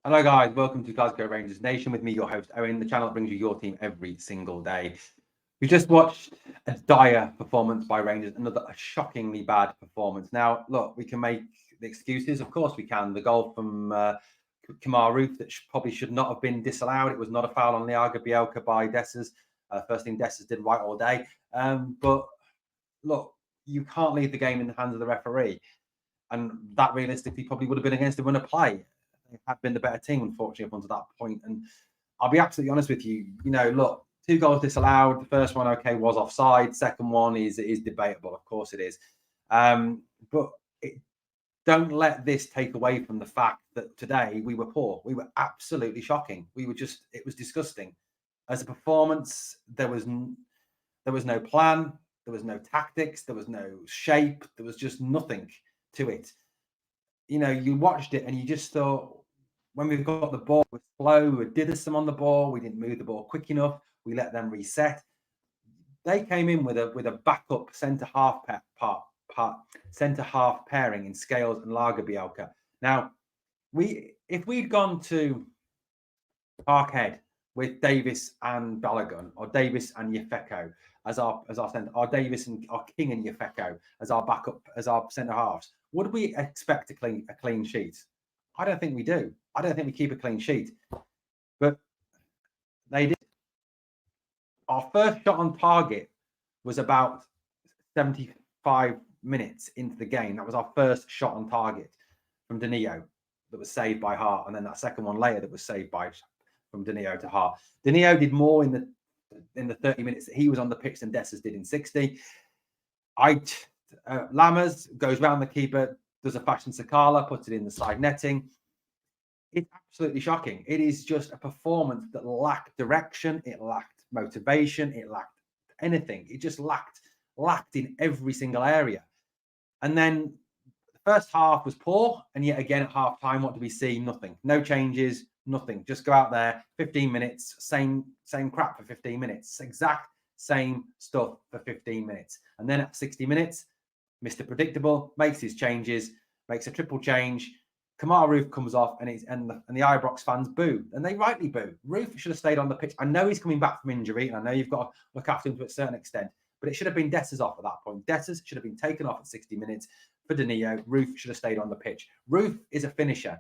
Hello guys, welcome to Glasgow Rangers Nation with me, your host Owen, the channel that brings you your team every single day. We just watched a dire performance by Rangers, another shockingly bad performance. Now, look, we can make the excuses, of course we can. The goal from Kemar Roof that probably should not have been disallowed. It was not a foul on Liaga Bielka by Dessers. First thing Dessers did right all day. But look, you can't leave the game in the hands of the referee. And that realistically probably would have been against the run of play. They had been the better team, unfortunately, up until that point. And I'll be absolutely honest with you. Look, 2 goals disallowed. The first one, okay, was offside. Second one is debatable. Of course it is. But don't let this take away from the fact that today we were poor. We were absolutely shocking. It was disgusting. As a performance, there was no plan. There was no tactics. There was no shape. There was just nothing to it. You watched it and you just thought, when we've got the ball, we're slow, we did some on the ball, we didn't move the ball quick enough, we let them reset. They came in with a backup centre half pairing in Scales and Lagerbielka. Now, if we'd gone to Parkhead with Davis and Balogun, or Davis and Yefeko as our centre, or Davis and our King and Yefeko as our backup, as our centre halves, would we expect a clean sheet? I don't think we do. I don't think we keep a clean sheet. But they did. Our first shot on target was about 75 minutes into the game. That was our first shot on target from Danilo that was saved by Hart, and then that second one later that was saved from Danilo to Hart. Danilo did more in the 30 minutes that he was on the pitch than Dessers did in 60. Lammers goes round the keeper, does a fashion Sakala, puts it in the side netting. It's absolutely shocking. It is just a performance that lacked direction. It lacked motivation. It lacked anything. It just lacked in every single area. And then the first half was poor. And yet again, at half time, what do we see? Nothing. No changes, nothing. Just go out there, 15 minutes, same crap for 15 minutes. Exact same stuff for 15 minutes. And then at 60 minutes, Mr. Predictable makes his changes, makes a triple change. Kemar Roof comes off, and the Ibrox fans boo, and they rightly boo. Roof should have stayed on the pitch. I know he's coming back from injury, and I know you've got to look after him to a certain extent, but it should have been Dessers off at that point. Dessers should have been taken off at 60 minutes for Danilo. Roof should have stayed on the pitch. Roof is a finisher.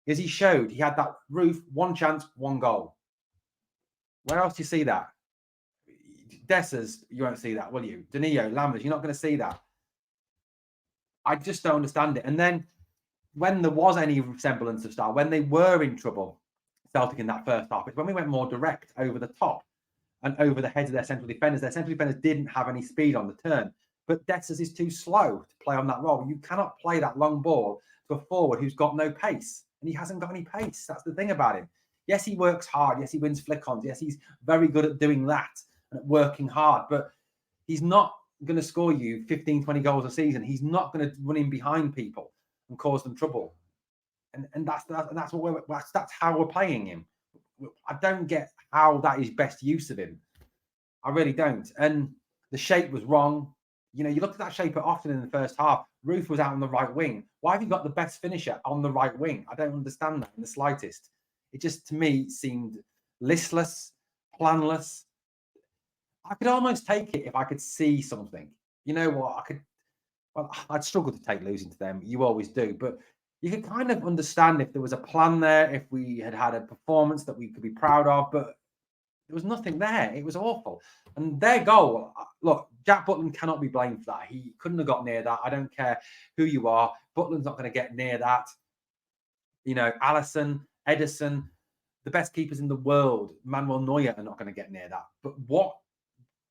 As he showed, he had that. Roof, one chance, one goal. Where else do you see that? Dessers, you won't see that, will you? Danilo, Lammers, you're not going to see that. I just don't understand it. And then when there was any semblance of style, when they were in trouble, Celtic in that first half, it's when we went more direct over the top and over the heads of their central defenders. Their central defenders didn't have any speed on the turn, but Dessers is too slow to play on that role. You cannot play that long ball to a forward who's got no pace, and he hasn't got any pace. That's the thing about him. Yes, he works hard. Yes, he wins flick-ons. Yes, he's very good at doing that and at working hard, but he's not going to score you 15, 20 goals a season. He's not going to run in behind people and cause them trouble, and that's how we're playing him. I don't get how that is best use of him. I really don't. And the shape was wrong. You looked at that shape often in the first half. Roof was out on the right wing. Why have you got the best finisher on the right wing? I don't understand that in the slightest. It just, to me, seemed listless, planless. I could almost take it if I could see something. You know what? I'd struggle to take losing to them. You always do. But you could kind of understand if there was a plan there, if we had had a performance that we could be proud of. But there was nothing there. It was awful. And their goal, look, Jack Butland cannot be blamed for that. He couldn't have got near that. I don't care who you are. Butland's not going to get near that. Alisson, Edison, the best keepers in the world, Manuel Neuer, are not going to get near that. But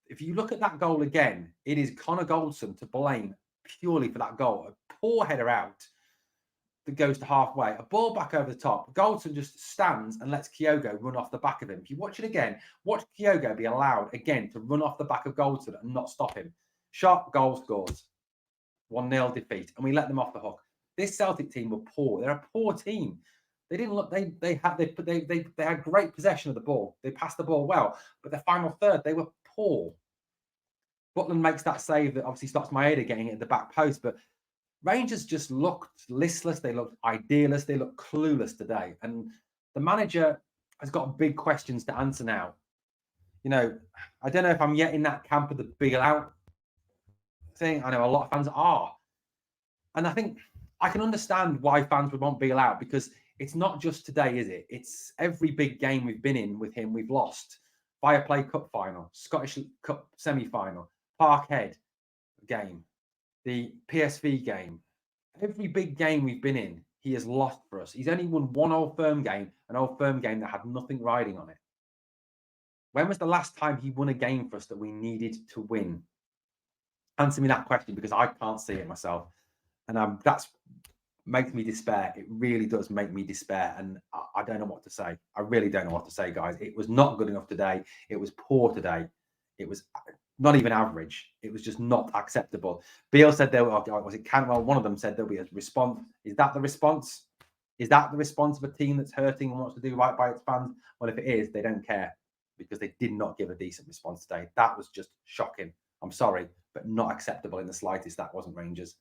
if you look at that goal again, it is Connor Goldson to blame purely for that goal. A poor header out that goes to halfway, a ball back over the top. Goldson just stands and lets Kyogo run off the back of him. If you watch it again, watch Kyogo be allowed again to run off the back of Goldson and not stop him. Shot, goal, scores. 1-0 defeat, and we let them off the hook. This Celtic team were poor. They're a poor team. They didn't look. They had great possession of the ball. They passed the ball well, but the final third they were poor. Butland makes that save that obviously stops Maeda getting it at the back post, but Rangers just looked listless. They looked idealist. They looked clueless today. And The manager has got big questions to answer now. You know, I don't know if I'm yet in that camp of the Beale out thing. I know a lot of fans are. And I think I can understand why fans would want Beale out, because it's not just today, is it? It's every big game we've been in with him, we've lost. Fireplay Cup final, Scottish Cup semi-final, Parkhead game, the PSV game. Every big game we've been in, he has lost for us. He's only won one Old Firm game, an Old Firm game that had nothing riding on it. When was the last time he won a game for us that we needed to win? Answer me that question, because I can't see it myself. And that's makes me despair. It really does make me despair. And I don't know what to say. I really don't know what to say, guys. It was not good enough today. It was poor today. It was not even average. It was just not acceptable. Beale said there was it Canwell. One of them said there'll be a response. Is that the response? Is that the response of a team that's hurting and wants to do right by its fans? Well, if it is, they don't care, because they did not give a decent response today. That was just shocking. I'm sorry, but not acceptable in the slightest. That wasn't Rangers.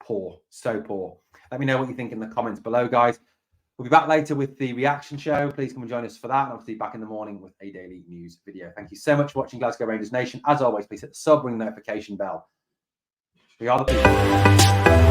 Poor, so poor. Let me know what you think in the comments below, guys. We'll be back later with the reaction show. Please come and join us for that. And obviously back in the morning with a daily news video. Thank you so much for watching Glasgow Rangers Nation. As always, please hit the sub, ring the notification bell. We are the people.